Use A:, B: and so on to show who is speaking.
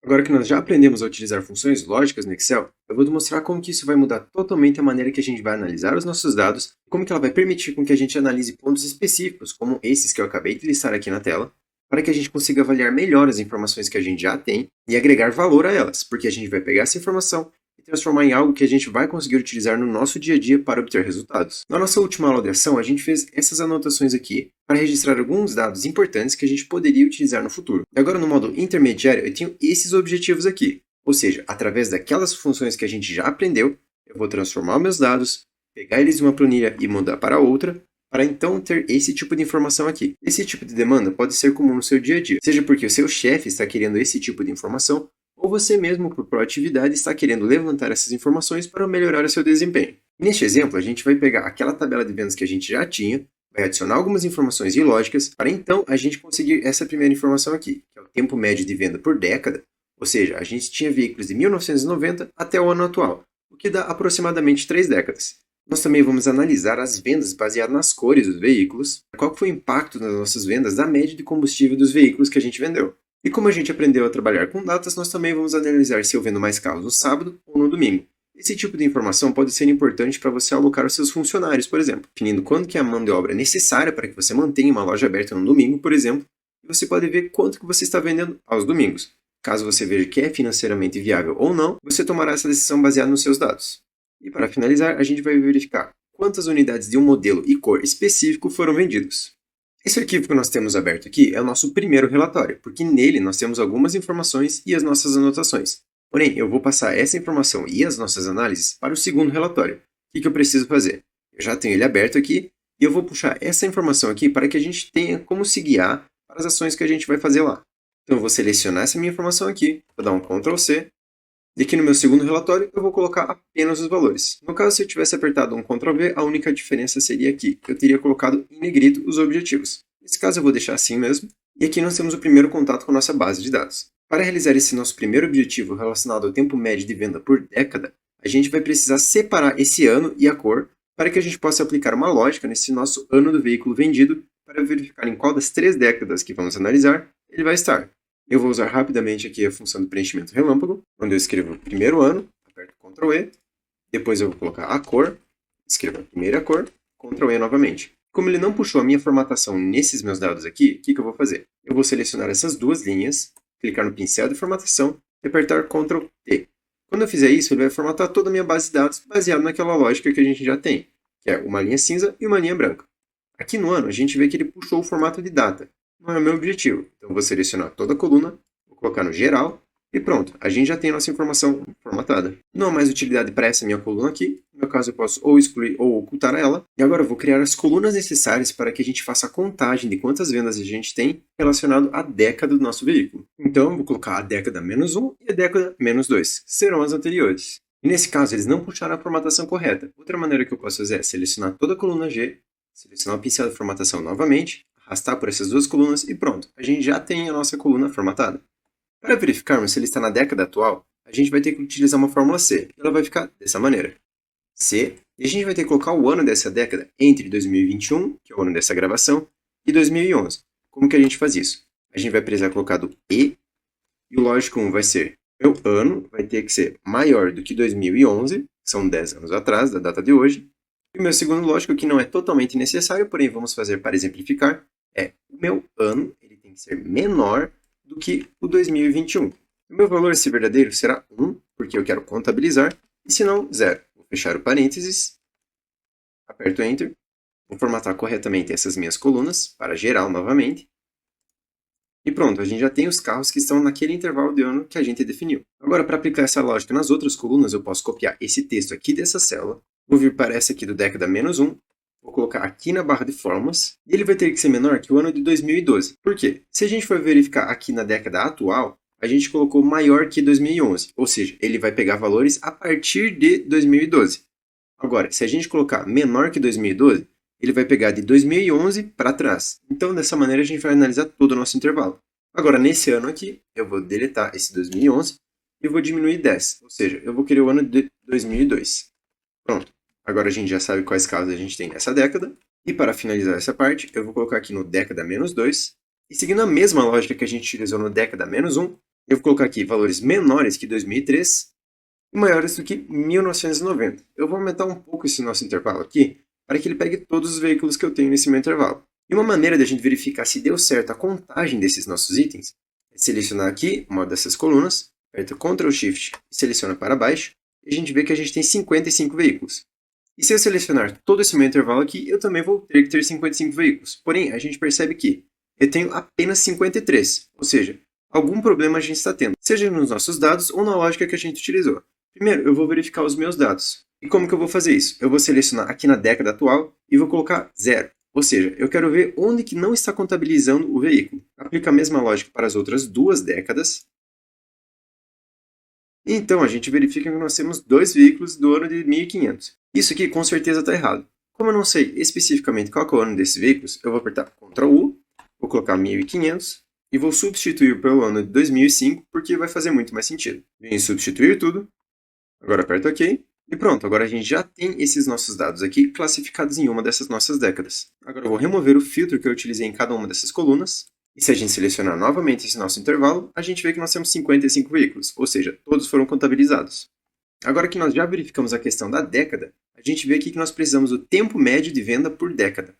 A: Agora que nós já aprendemos a utilizar funções lógicas no Excel, eu vou demonstrar como que isso vai mudar totalmente a maneira que a gente vai analisar os nossos dados e como que ela vai permitir com que a gente analise pontos específicos, como esses que eu acabei de listar aqui na tela, para que a gente consiga avaliar melhor as informações que a gente já tem e agregar valor a elas, porque a gente vai pegar essa informação e transformar em algo que a gente vai conseguir utilizar no nosso dia a dia para obter resultados. Na nossa última aula de ação, a gente fez essas anotações aqui para registrar alguns dados importantes que a gente poderia utilizar no futuro. E agora, no modo intermediário, eu tenho esses objetivos aqui. Ou seja, através daquelas funções que a gente já aprendeu, eu vou transformar meus dados, pegar eles de uma planilha e mudar para outra, para então ter esse tipo de informação aqui. Esse tipo de demanda pode ser comum no seu dia a dia, seja porque o seu chefe está querendo esse tipo de informação, ou você mesmo, por proatividade, está querendo levantar essas informações para melhorar o seu desempenho. Neste exemplo, a gente vai pegar aquela tabela de vendas que a gente já tinha, vai adicionar algumas informações ilógicas, para então a gente conseguir essa primeira informação aqui, que é o tempo médio de venda por década, ou seja, a gente tinha veículos de 1990 até o ano atual, o que dá aproximadamente 3 décadas. Nós também vamos analisar as vendas baseadas nas cores dos veículos, qual foi o impacto nas nossas vendas da média de combustível dos veículos que a gente vendeu. E como a gente aprendeu a trabalhar com datas, nós também vamos analisar se eu vendo mais carros no sábado ou no domingo. Esse tipo de informação pode ser importante para você alocar os seus funcionários, por exemplo, definindo quando que é a mão de obra necessária para que você mantenha uma loja aberta no domingo, por exemplo, e você pode ver quanto que você está vendendo aos domingos. Caso você veja que é financeiramente viável ou não, você tomará essa decisão baseada nos seus dados. E para finalizar, a gente vai verificar quantas unidades de um modelo e cor específico foram vendidos. Esse arquivo que nós temos aberto aqui é o nosso primeiro relatório, porque nele nós temos algumas informações e as nossas anotações. Porém, eu vou passar essa informação e as nossas análises para o segundo relatório. O que eu preciso fazer? Eu já tenho ele aberto aqui e eu vou puxar essa informação aqui para que a gente tenha como se guiar para as ações que a gente vai fazer lá. Então eu vou selecionar essa minha informação aqui, vou dar um Ctrl C. E aqui no meu segundo relatório, eu vou colocar apenas os valores. No caso, se eu tivesse apertado um Ctrl V, a única diferença seria aqui. Eu teria colocado em negrito os objetivos. Nesse caso, eu vou deixar assim mesmo. E aqui nós temos o primeiro contato com a nossa base de dados. Para realizar esse nosso primeiro objetivo relacionado ao tempo médio de venda por década, a gente vai precisar separar esse ano e a cor para que a gente possa aplicar uma lógica nesse nosso ano do veículo vendido para verificar em qual das 3 décadas que vamos analisar ele vai estar. Eu vou usar rapidamente aqui a função do preenchimento relâmpago, onde eu escrevo o primeiro ano, aperto Ctrl E, depois eu vou colocar a cor, escrevo a primeira cor, Ctrl E novamente. Como ele não puxou a minha formatação nesses meus dados aqui, o que eu vou fazer? Eu vou selecionar essas duas linhas, clicar no pincel de formatação e apertar Ctrl T. Quando eu fizer isso, ele vai formatar toda a minha base de dados baseado naquela lógica que a gente já tem, que é uma linha cinza e uma linha branca. Aqui no ano, a gente vê que ele puxou o formato de data. Não é o meu objetivo. Então, eu vou selecionar toda a coluna, vou colocar no geral e pronto. A gente já tem a nossa informação formatada. Não há mais utilidade para essa minha coluna aqui. No meu caso, eu posso ou excluir ou ocultar ela. E agora eu vou criar as colunas necessárias para que a gente faça a contagem de quantas vendas a gente tem relacionado à década do nosso veículo. Então, eu vou colocar a década -1 e a década -2. Serão as anteriores. E nesse caso, eles não puxaram a formatação correta. Outra maneira que eu posso fazer é selecionar toda a coluna G, selecionar o pincel de formatação novamente, arrastar por essas duas colunas e pronto, a gente já tem a nossa coluna formatada. Para verificarmos se ele está na década atual, a gente vai ter que utilizar uma fórmula C. Ela vai ficar dessa maneira. C, e a gente vai ter que colocar o ano dessa década entre 2021, que é o ano dessa gravação, e 2011. Como que a gente faz isso? A gente vai precisar colocar do E, e o lógico 1 vai ser, meu ano vai ter que ser maior do que 2011, que são 10 anos atrás da data de hoje. E o meu segundo lógico, que não é totalmente necessário, porém vamos fazer para exemplificar, é o meu ano ele tem que ser menor do que o 2021. O meu valor, se verdadeiro, será 1, porque eu quero contabilizar, e se não, 0. Vou fechar o parênteses, aperto Enter, vou formatar corretamente essas minhas colunas para geral novamente, e pronto, a gente já tem os carros que estão naquele intervalo de ano que a gente definiu. Agora, para aplicar essa lógica nas outras colunas, eu posso copiar esse texto aqui dessa célula, vou vir para essa aqui do década -1, vou colocar aqui na barra de fórmulas, e ele vai ter que ser menor que o ano de 2012. Por quê? Se a gente for verificar aqui na década atual, a gente colocou maior que 2011, ou seja, ele vai pegar valores a partir de 2012. Agora, se a gente colocar menor que 2012, ele vai pegar de 2011 para trás. Então, dessa maneira, a gente vai analisar todo o nosso intervalo. Agora, nesse ano aqui, eu vou deletar esse 2011 e vou diminuir 10, ou seja, eu vou querer o ano de 2002. Pronto. Agora a gente já sabe quais carros a gente tem nessa década. E para finalizar essa parte, eu vou colocar aqui no década -2. E seguindo a mesma lógica que a gente utilizou no década -1, Eu vou colocar aqui valores menores que 2003 e maiores do que 1990. Eu vou aumentar um pouco esse nosso intervalo aqui para que ele pegue todos os veículos que eu tenho nesse meu intervalo. E uma maneira da gente verificar se deu certo a contagem desses nossos itens é selecionar aqui uma dessas colunas, aperta Ctrl Shift e seleciona para baixo, e a gente vê que a gente tem 55 veículos. E se eu selecionar todo esse meu intervalo aqui, eu também vou ter que ter 55 veículos. Porém, a gente percebe que eu tenho apenas 53, ou seja, algum problema a gente está tendo, seja nos nossos dados ou na lógica que a gente utilizou. Primeiro, eu vou verificar os meus dados. E como que eu vou fazer isso? Eu vou selecionar aqui na década atual e vou colocar 0. Ou seja, eu quero ver onde que não está contabilizando o veículo. Aplica a mesma lógica para as outras duas décadas. E então a gente verifica que nós temos 2 veículos do ano de 1500. Isso aqui com certeza está errado. Como eu não sei especificamente qual é o ano desses veículos, eu vou apertar Ctrl U, vou colocar 1500 e vou substituir pelo ano de 2005 porque vai fazer muito mais sentido. Vem substituir tudo, agora aperto OK. E pronto, agora a gente já tem esses nossos dados aqui classificados em uma dessas nossas décadas. Agora eu vou remover o filtro que eu utilizei em cada uma dessas colunas. E se a gente selecionar novamente esse nosso intervalo, a gente vê que nós temos 55 veículos, ou seja, todos foram contabilizados. Agora que nós já verificamos a questão da década, a gente vê aqui que nós precisamos do tempo médio de venda por década.